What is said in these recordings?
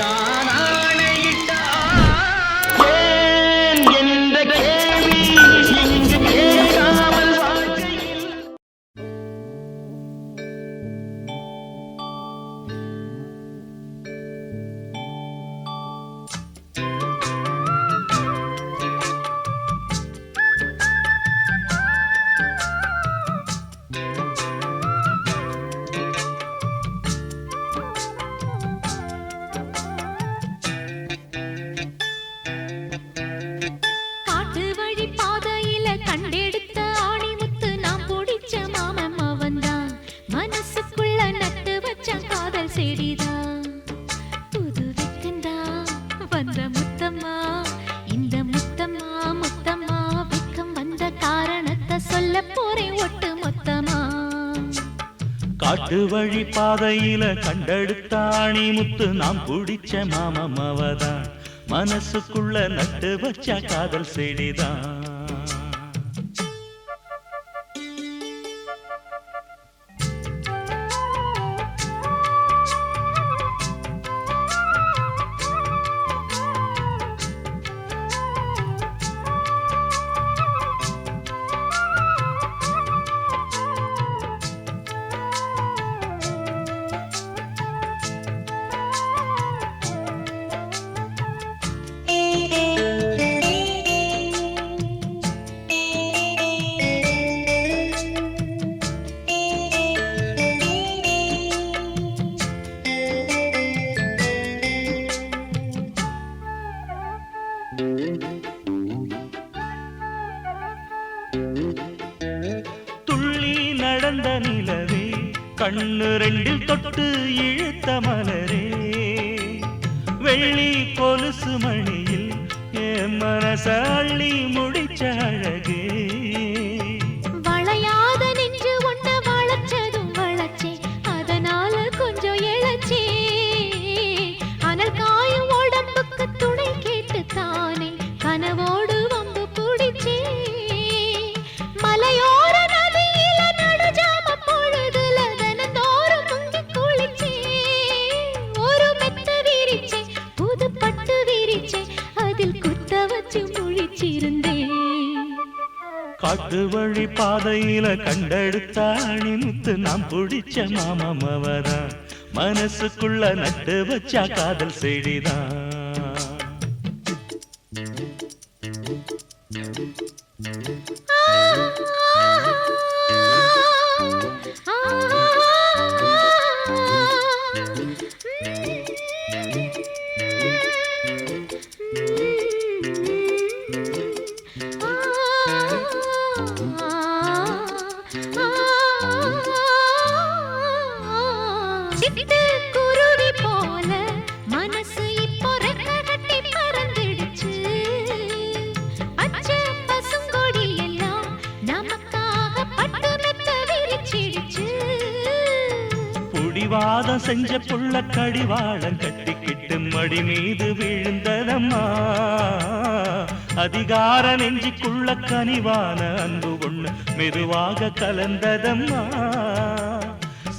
நான் ஏன் என்ற கேள்வி இங்கு கேட்காமல் வாழ்க்கையில் காட்டு வழி பாதையில கண்டெடுத்த ஆணி முத்து நாம் பிடிச்ச மாமம் அவதான் மனசுக்குள்ள நட்டு வச்ச காதல் செடிதான் துள்ளி நடந்த நிலவே கண்ணு ரெண்டில் தொட்டு இழுத்த மலரே வெள்ளி கொலுசு மணியில் என் மனச அள்ளி முடிச்ச அழகே வளையாத நெஞ்சு ஒன்ன வளைச்சதும் வளைச்சே அதனால கொஞ்சம் இழைச்சே அனல் காயும் உடம்புக்கு துணை கேட்டு தானே கனவோடு வம்பு பிடிச்சே மலையோர நதியில நடுஜாம பொழுதுல தினந்தோறும் முங்கி குளிச்சே ஒரு மெத்த விரிச்சே புது பட்டு விரிச்சே அதில் குத்த வச்சு முழிச்சிருந்தேன் காட்டு வழி பாதையில கண்டெடுத்த அணி முத்து நாம் பிடிச்ச மாமம் அவதான் மனசுக்குள்ள நட்டு வச்ச காதல் செடிதான் குருவி போல மனசு இப்போ ரெக்க கட்டி பறந்துடுச்சு பச்சை பசுங்கொடி எல்லாம் நமக்காக பட்டு மெத்த விரிச்சிடுச்சு புடிவாதம் செஞ்ச புள்ள கடிவாளம் கட்டிக்கிட்டு மடி மீது விழுந்ததம்மா அதிகார நெஞ்சுக்குள்ள கனிவான அன்பு ஒண்ணு மெதுவாக கலந்ததம்மா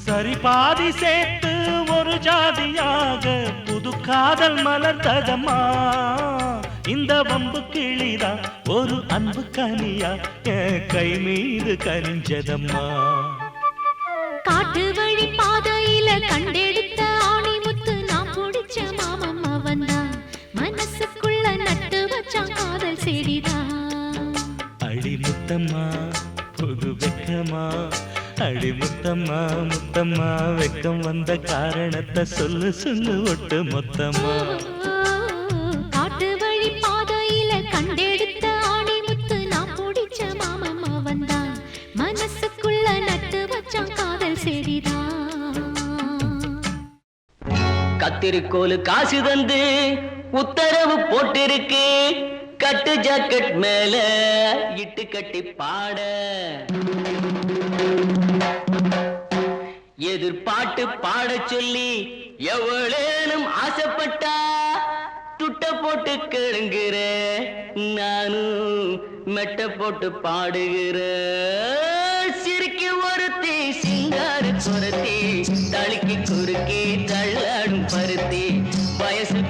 சரி பாதி சேர்த்து ஒரு ஜாதியாக புது காதல் மலர்ந்ததம்மா இந்த வம்பு கிளிதான் ஒரு அன்பு கனியா என் கை மீது கனிஞ்சதம்மா காட்டு வழி பாதையில கண்டெடுத்த ஆணி முத்து நாம் பிடிச்ச மாமம் அவன்தான் மனசுக்குள்ள நட்டு வச்சான் காதல் செடிதான் அடி முத்தம்மா புது வெக்கமா அடி முத்தம்மா முத்தம்மா வெக்கம் வந்த காரணத்தை சொல்லு சொல்லு ஒட்டு மொத்தமா காட்டு வழி பாதையில கண்டெடுத்த ஆணி முத்து நாம் பிடிச்ச மாமம் அவன்தான் மனசுக்குள்ள நட்டு வச்சான் காதல் செடிதான் கத்திரிக்கோலு காசு தந்து உத்தரவு போட்டிருக்கு கட்டு ஜாக்கெட் மேல இட்டு கட்டி பாட எதிர்பாட்டு பாட சொல்லி எவ்வளேனும் ஆசைப்பட்டா துட்ட போட்டு கேளுங்கிற நானும் மெட்ட போட்டு பாடுகிற சிரிக்கு ஒருத்தி சிங்காரு குரத்தி தளிக்கு குறுக்கி தள்ளாடும் பருத்தி வயசு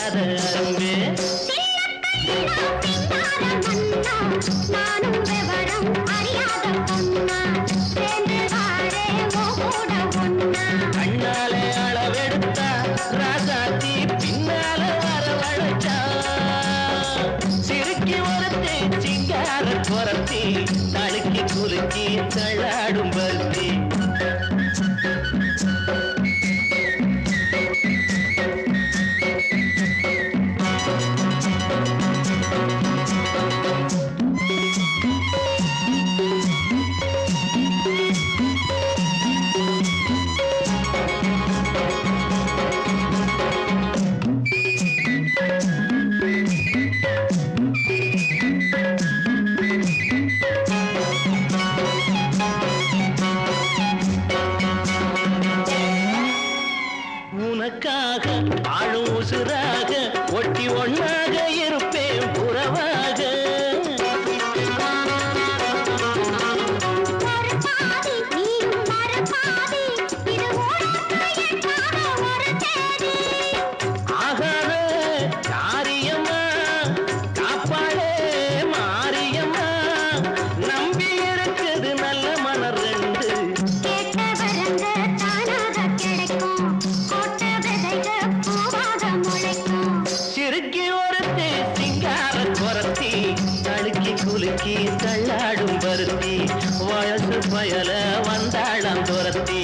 அடங்காத அரும்பே நானும் விவரம் அறியாத பொண்ணா சேர்ந்து வாரே கூட ஒன்னா கண்ணாலே அளவெடுத்தா ராசாத்தி பின்னால வரவழைச்சா சிறுக்கி ஒருத்தி சிங்கார குரத்தி தழுக்கி குலுக்கி தள்ளாடும் பருத்தி உனக்காக ஆளும் உசுராக ஒட்டி ஒன்னாக இருப்பேன் புறவாக ஆகாத காரியம்மா காப்பாளே மாரியம்மா நம்பி இருக்குது நல்ல மலர் ரெண்டு சிறுக்கி ஒருத்தி சிங்கார குரத்தி தழுக்கி குலுக்கி தள்ளாடும் பருத்தி வயசு பயல வந்தாளம் துரத்தி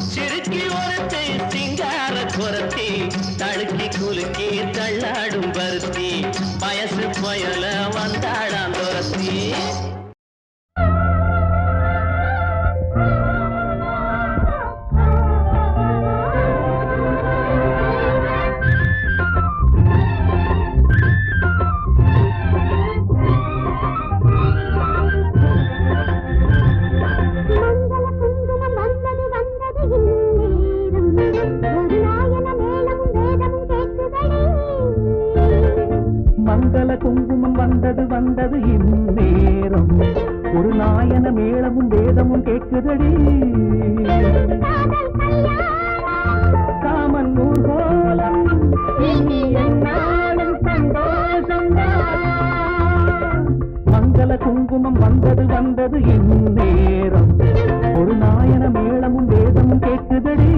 சிறுக்கி ஒருத்தி சிங்கார குரத்தி தழுக்கி குலுக்கி தள்ளாடும் பருத்தி வயசு பயல வந்தாளம் துரத்தி மங்கள குங்குமம் வந்தது வந்தது இந்நேரம் ஒரு நாயன மேளமும் வேதமும் கேட்குதடி காமன் ஊர்கோலம் இனி என்னாலும் சந்தோஷம் மங்கள குங்குமம் வந்தது வந்தது இந்நேரம் ஒரு நாயன மேளமும் வேதமும் கேட்குதடி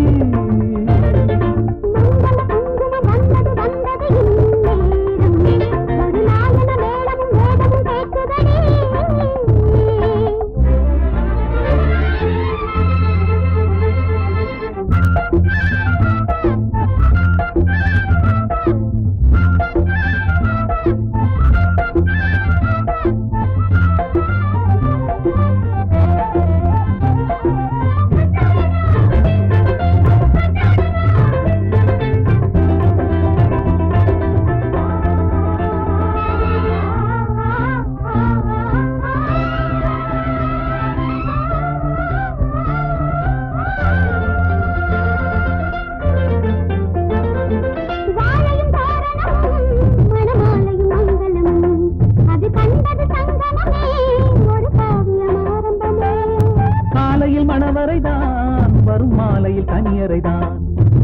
மணவரைதான் வரும் மாலையில் கனியரைதான்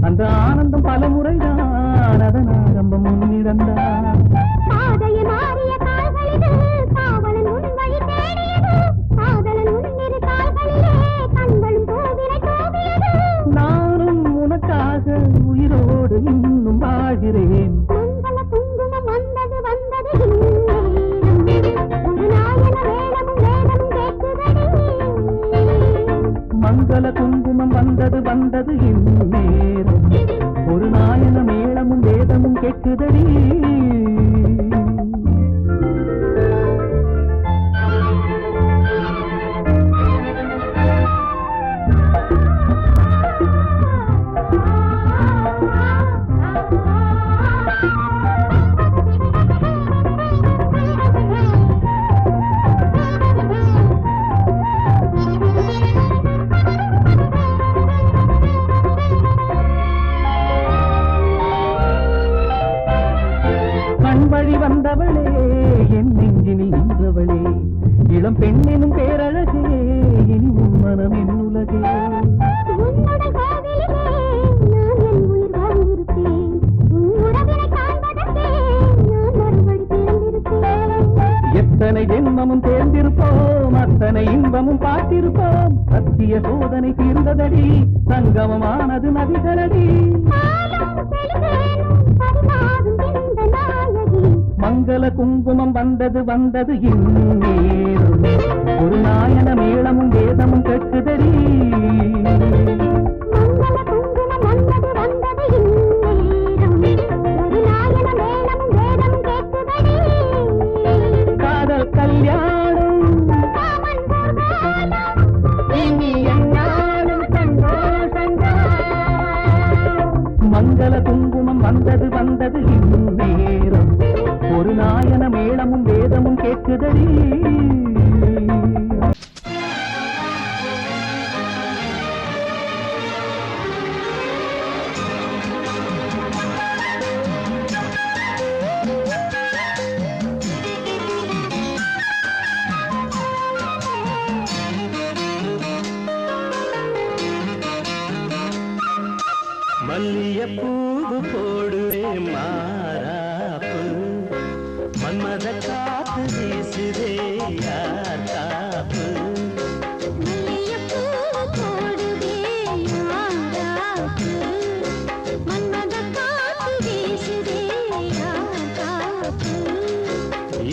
அந்த ஆனந்தம் பல முறைதான் அதன் ஆரம்பம் முன்னிடந்தான் நானும் உனக்காக உயிரோடு இன்னும் வாழ்கிறேன் மங்கள குங்குமம் வந்தது வந்தது இந்நேரம் ஒரு நாயன மேளமும் வேதமும் கேட்குதடி நித்திய சோதனை தீர்ந்ததடி சங்கமமானது நதிகளடி மங்கள குங்குமம் வந்தது வந்தது இந்நேரம் ஒரு நாயன மேளமும் வேதமும் கேட்குதடி காதல் கல்யாணம் இனி என்னாலும் மங்கள குங்குமம் வந்தது வந்தது இந்நேரம் ஒரு நாயன மேளமும் வேதமும் கேட்குதடி மல்லியப்பூவு போடுவே மாறாப்பு மன்மத காத்து வீசுதே யார் காப்பு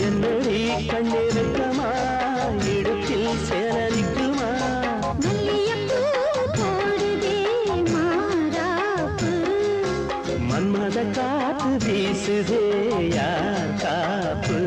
என்னடி கண்ணிருக்கமா இடுப்பில் சேலரிக்குமா மன்மத காத்து வீசுதே யார் காப்பு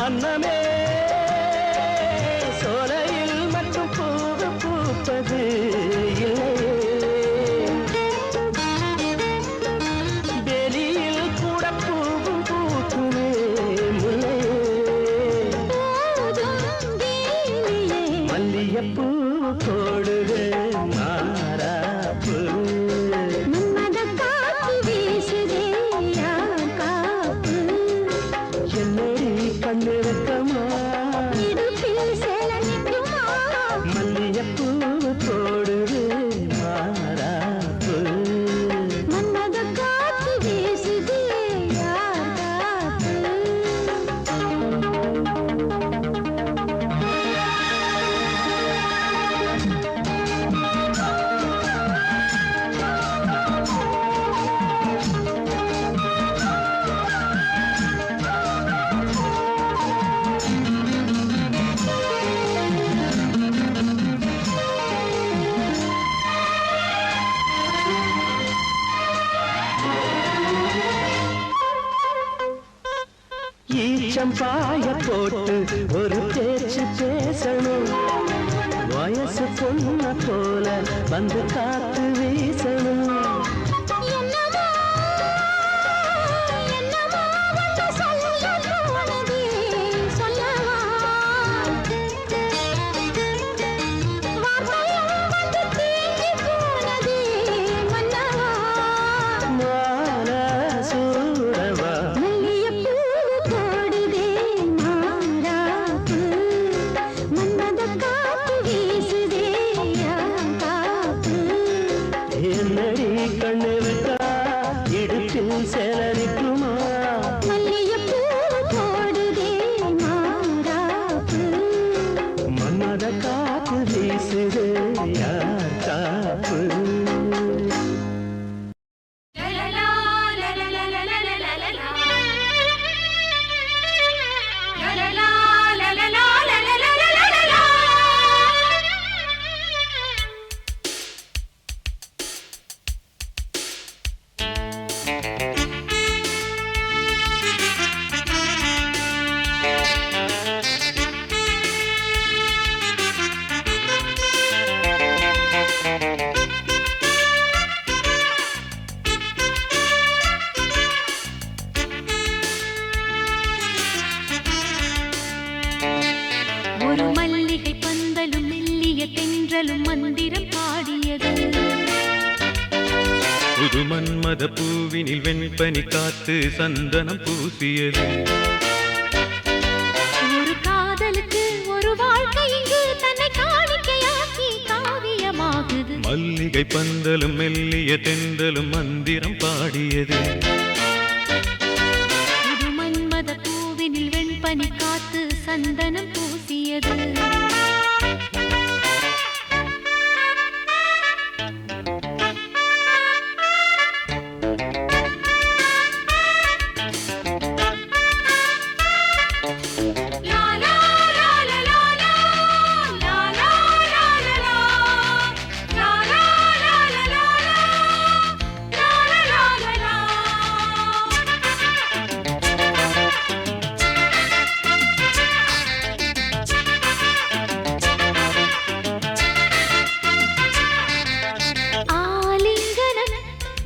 அன்னமே சோலையில் மட்டும் பூவு பூப்பது வெளியில் கூட பூவும் பூக்குமே மல்லியப்பூ போடுது மாறாப்பு என்னடி கண்ணிருக்கமா மல்லியப்பூ போடுது மாறாப்பு ஈச்சம்பாய போட்டு ஒரு பேச்சு பேசணும் வயசு பொண்ண போல வந்து காத்து வீசணும் என்னடி கண்ணிருக்கா இடுப்பில் சேலரிக்குமா மன்மத காத்து வீசுதே யார் காப்பு புது மன்மத பூவினில் வெண்பனி காத்து சந்தனம் பூசியது. ஒரு காதலுக்கு ஒரு வாழ்க்கை இங்கு தன்னை காணிக்கையாக்கி காவியமாகுது. மல்லிகை பந்தலும் மெல்லிய தென்றலும் மந்திரம் பாடியது. புது மன்மத பூவினில் வெண்பனி காத்து சந்தனம் பூசியது.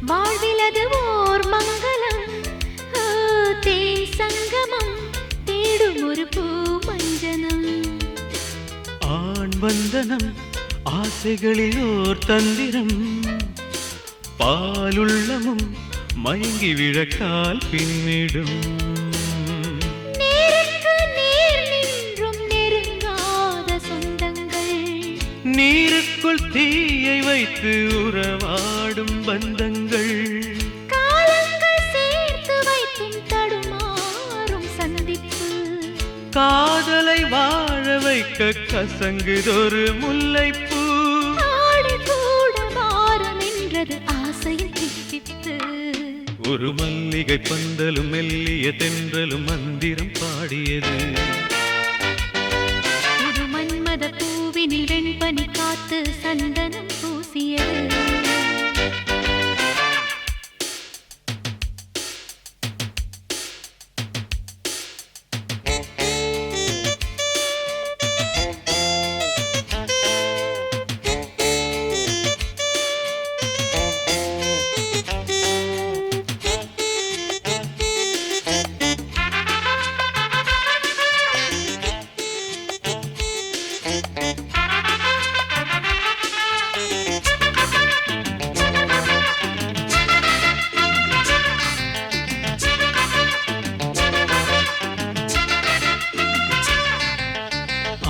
வாழ்விலது ஓர் மங்களம், தேன் சங்கமம் தேடும் ஒரு பூ மஞ்சனம். ஆண் வந்தனம் ஆசைகளில் ஓர் தந்திரம், பாலுள்ளமும் மயங்கி விழக்கால் பின்னிடும். நேருக்கு நேர் நின்றும் நெருங்காத சொந்தங்கள், நீருக்குள் தீயை வைத்து உறவாடும் பந்தங்கள், காலங்கள் சேர்த்து வைத்தும் தடுமாறும் சந்திப்பு. காதலை வாழ வைக்க கசங்குதொரு முல்லைப்பூ. ஆடு கூட மாறும் என்றது ஆசையின் தித்திப்பு. ஒரு மல்லிகை பந்தலும் மெல்லிய தென்றலும் மந்திரம் பாடியது. புது மன்மத பூவினில் வெண்பனி காத்து சந்தனம் பூசியது.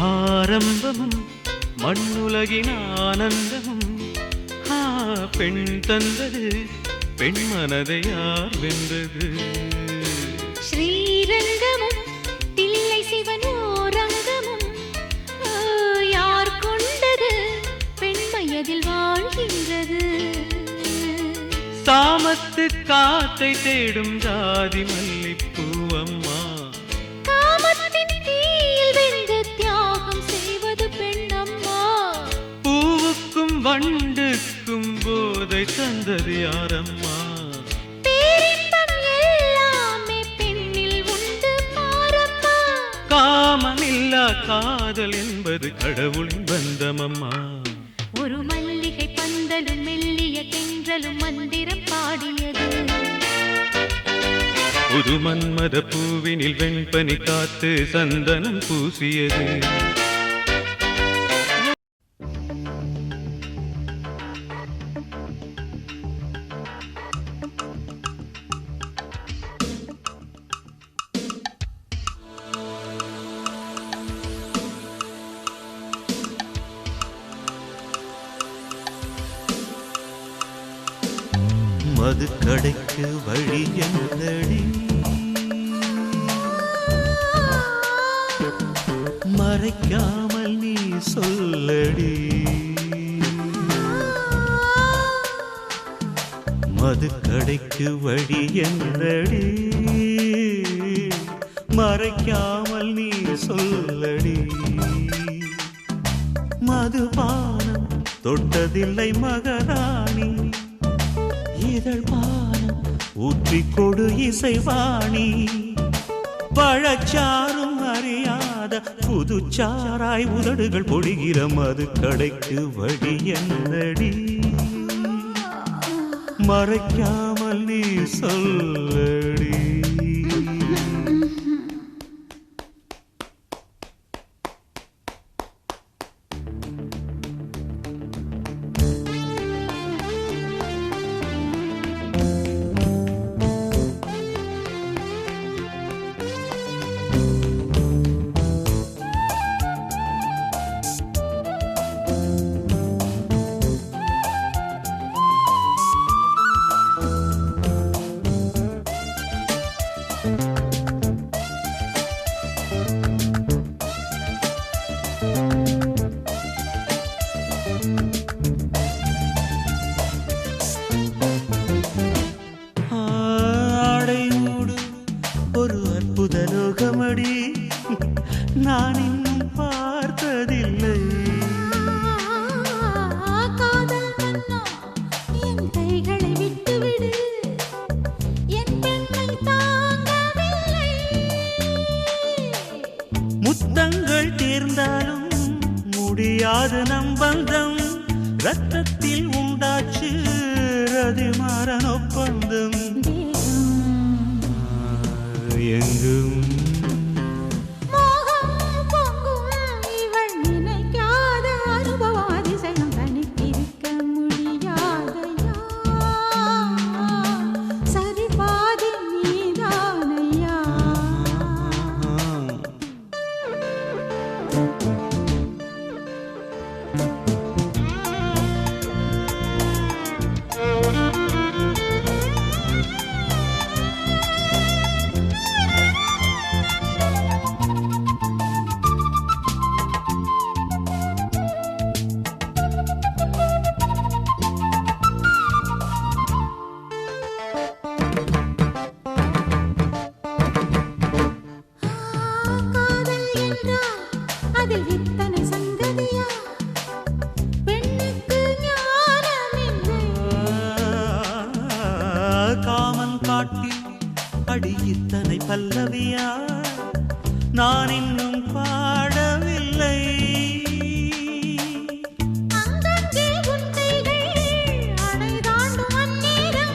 ஆரம்பமும் மண்ணுலகின் ஆனந்தமும், பெண் தந்தது பெண் மனதை யார் வென்றது. ஸ்ரீரங்கமும் தில்லை சிவனோரங்கமும், யார் கொண்டது பெண்மையதில் வாழ்கின்றது. சாமத்து காத்தை தேடும் ஜாதி மல்லிப்பூவம்மா, காமத்தின் தீயில் வெந்து தியாகம் செய்வது பெண்ணம்மா. பூவுக்கும் வண்டுக்கும் போதை தந்தது யாரம்மா. பேரின்பம் எல்லாமே பெண்ணில் உண்டு பாரம்மா. காமமில்லா காதல் என்பது கடவுளின் பந்தமம்மா. ஒரு மல்லிகை பந்தலும் மெல்லிய தென்றலும் மந்திரம் பாடியது. புது மன்மத பூவினில் வெண்பனி காத்து சந்தனம் பூசியது. மதுக்கடைக்கு வழி என்னடி, மறைக்காமல் நீ சொல்லடி. மதுக்கடைக்கு வழி என்னடி, மறைக்காமல் நீ சொல்லடி. மதுபானம் தொட்டதில்லை மகராணி, இதழ் பானம் ஊற்றிக் கொடு இசைவாணி. பழச்சாரும் அறியாத புதுச்சாராய் உதடுகள் பொழிகிற மதுக்கடைக்கு வழி என்னடி, மறைக்காமல் நீ சொல்லடி. அடி இத்தனை பல்லவியா நான் இன்னும் பாடவில்லை. அங்கங்கே உன் கைகள் அணை தாண்டும் அந்நேரம்,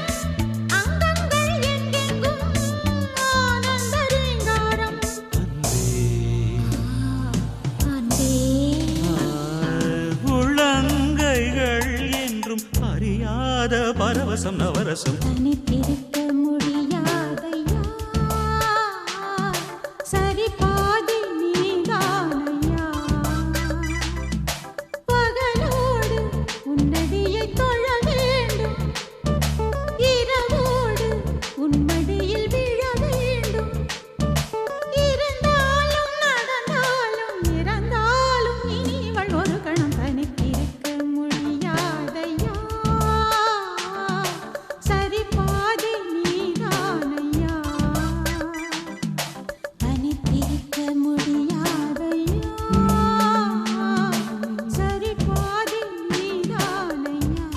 அங்கங்கள் எங்கெங்கும் ஆனந்த ரீங்காரம். அன்பே உள்ளங்கைகள் என்றும் அறியாத பரவசம் நவரசம். தனித்திருக்க முடியாதையா, சரி பாதி நீதானையா. பகலோடு உன்னடியை தொழ வேண்டும், இரவோடு உன்மடியில் விழ வேண்டும். இருந்தாலும் நடந்தாலும் இறந்தாலும் இனிவள் ஒரு கணம் தனித்திருக்க முடியாதையா, சரி பாதி நீதானையா. தனித்திருக்க முடியாதையா, சரி பாதி நீதானையா.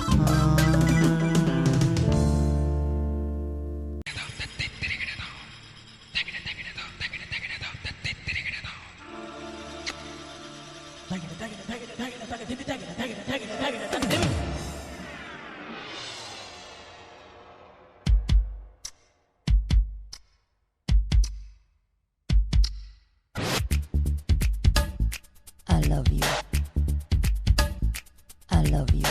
I love you. I love you.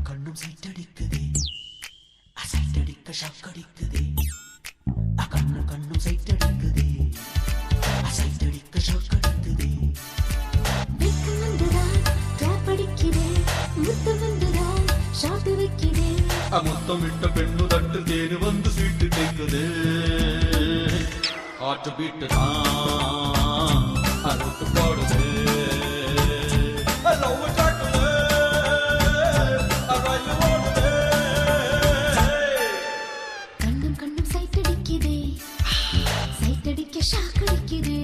கண்ணும் சைட்டடிக்குதே, அசைட்டடிக்க ஷாக்கடிக்குதே. கண்ணும் சைட்டடிக்குதே, அசைட்டடிக்க ஷாக்கடிக்குதே. வெக்கம் வந்துதான் கிளாப் அடிக்கிறேன், முத்தம் வந்துதான் ஷாட் வைக்கிறேன். முத்தமிட்ட பெண்ணு தட்டு தேனு வந்து சீட்டு கேட்குது. ஹார்ட் பீட்டு தான் அறுத்து போடுது. கண்ணும் கண்ணும் சைட்டடிக்குதே, சைட்டடிக்க ஷாக் அடிக்குதே.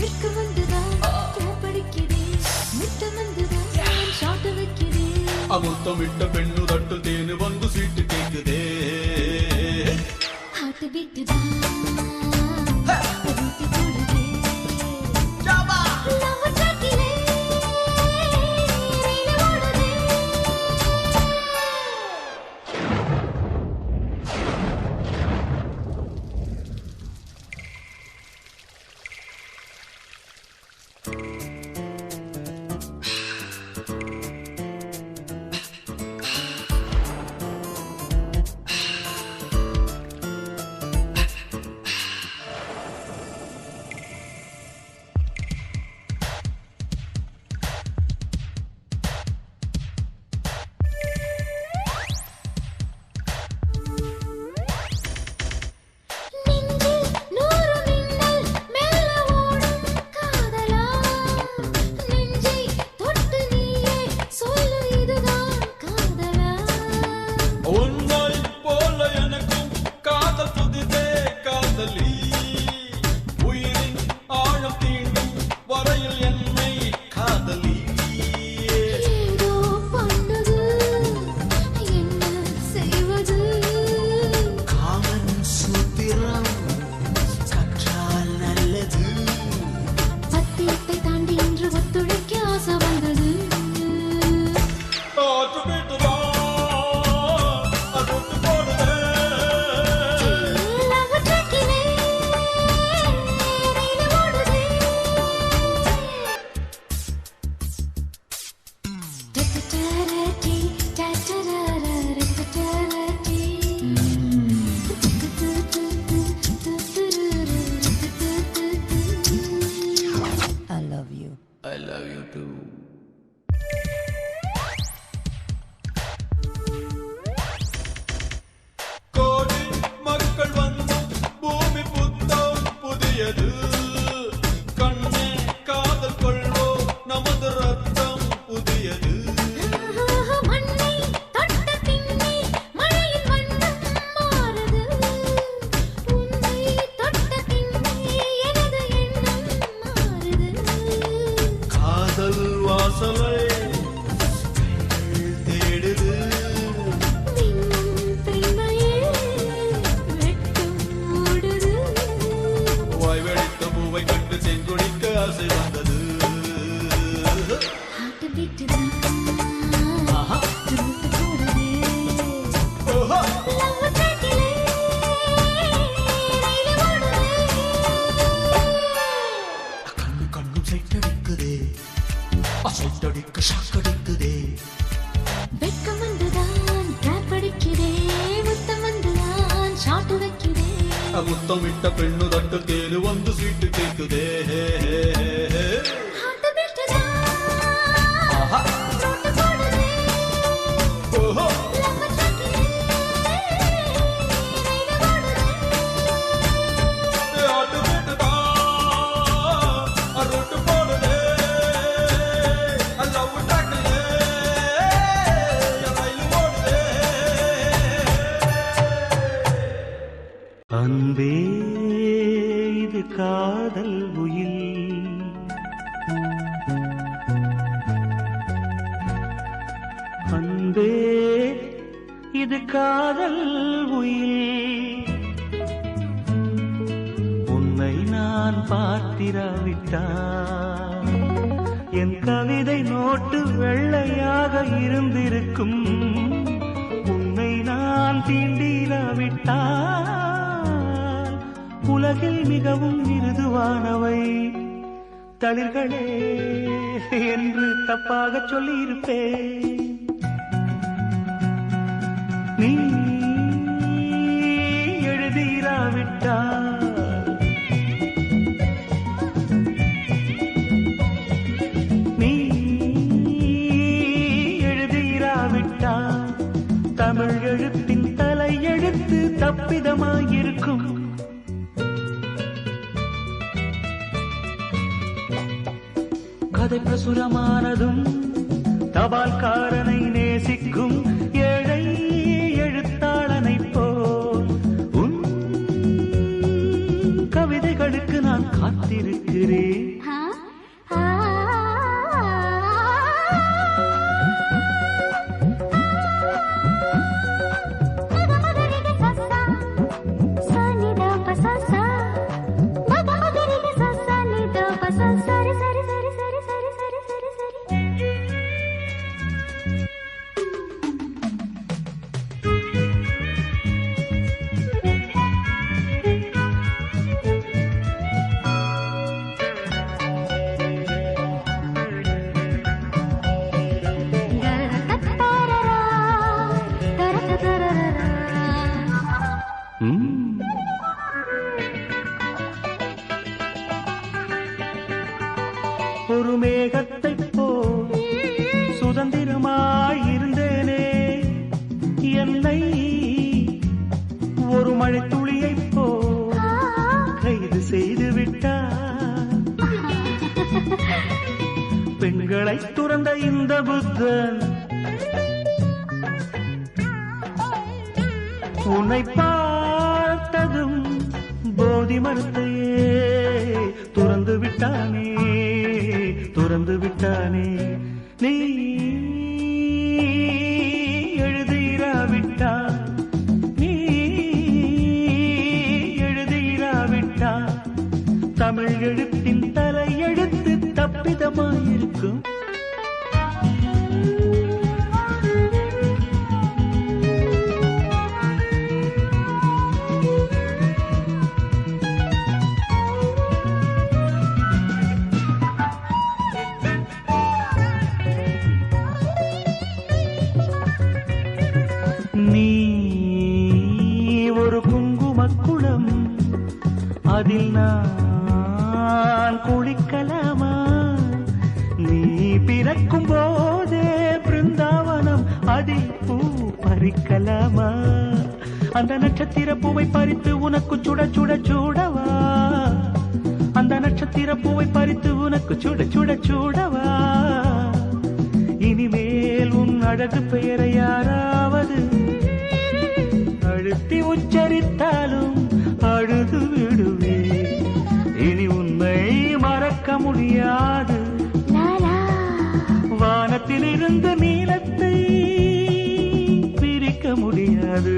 வெக்கம் வந்துதான் கிளாப் அடிக்கிறேன், முத்தம் வந்துதான் ஷாட் வைக்கிறேன். முத்தமிட்ட பெண்ணு தட்டு தேனு வந்து சீட்டு கேட்குதே. ஹார்ட் பீட் தான் அறுத்து போடுதே. Love ட்ராக்கிலே reel ஓடுதே. ஆசை வந்தது ஹார்ட் பீட் தான் ரூட் போடுதே ஓஹோ லவ் ட்ராக்கிலே ரயில் ஓடுதே கண்ணு கண்ணும் சைட்டடிக்குதே சைட்டடிக்க ஷாக்கடிக்குதே வெட்கம் வந்துதான் ட்ராப் அடிக்கிறே முத்தம் வந்துதான் ஷாட் வைக்கிறே முத்தமிட்ட பெண்ணு தட்டு தேனு வந்து சீட்டு கேக்குதே ஹார்ட் பீட் தான் ஆஹா ரூட் போடுதே ஓஹோ லவ் ட்ராக்கிலே ரயில் ஓடுதே ஆட்டு கேட்டுதா ரொட்டு போடுதே லவ் டாக்கலே ரயில் ஓடுதே அன்பே இது காதல் உயில் அன்பே இது காதல் உயில் உன்னை நான் பார்த்திராவிட்டால் என் கவிதை நோட்டு வெள்ளையாக இருந்திருக்கும் உன்னை நான் தீண்டிராவிட்டால் உலகில் மிகவும் மிருதுவானவை தளிர்களே என்று தப்பாக சொல்லியிருப்பேன் நீ எழுதிராவிட்டால் நீ எழுதிராவிட்டால் தமிழ் எழுத்தின் தலை எழுத்து தப்பிதமாயிருக்கும் கதை பிரசுரமானதும் தபால்காரனை நேசிக்கும் ஏழை எழுத்தாளனை போல் உன் கவிதைகளுக்கு நான் காத்திருக்கிறேன் ஒரு மேகத்தை போல் சுதந்திரமாயிருந்தேனே என்னை ஒரு மழை துளியை போல் கைது செய்து விட்டார் பெண்களை துறந்த இந்த புத்தன் உன்னை பார்த்ததும் போதி மரத்தையே துறந்து விட்டானே துறந்து விட்டானே நீ எழுதிராவிட்டால் நீ எழுதிராவிட்டால் தமிழ் எழுத்தின் தலை எழுத்து தப்பிதமாயிருக்கும் நீ ஒரு குங்குமக்குளம் அதில் நான் குளிக்கலாமா நீ பிறக்கும் போதே பிருந்தாவனம் அதில் பூ பறிக்கலாமா அந்த நட்சத்திர பூவை பறித்து உனக்கு சுட சுட சூடவா அந்த நட்சத்திர பூவை பறித்து உனக்கு சுட சுட சூடவா இனிமேல் உன் அழகு பெயரை யாராவது அழுத்தி உச்சரித்தாலும் அழுது விடுவே இனி உன்னை மறக்க முடியாது வானத்திலிருந்து நீலத்தை பிரிக்க முடியாது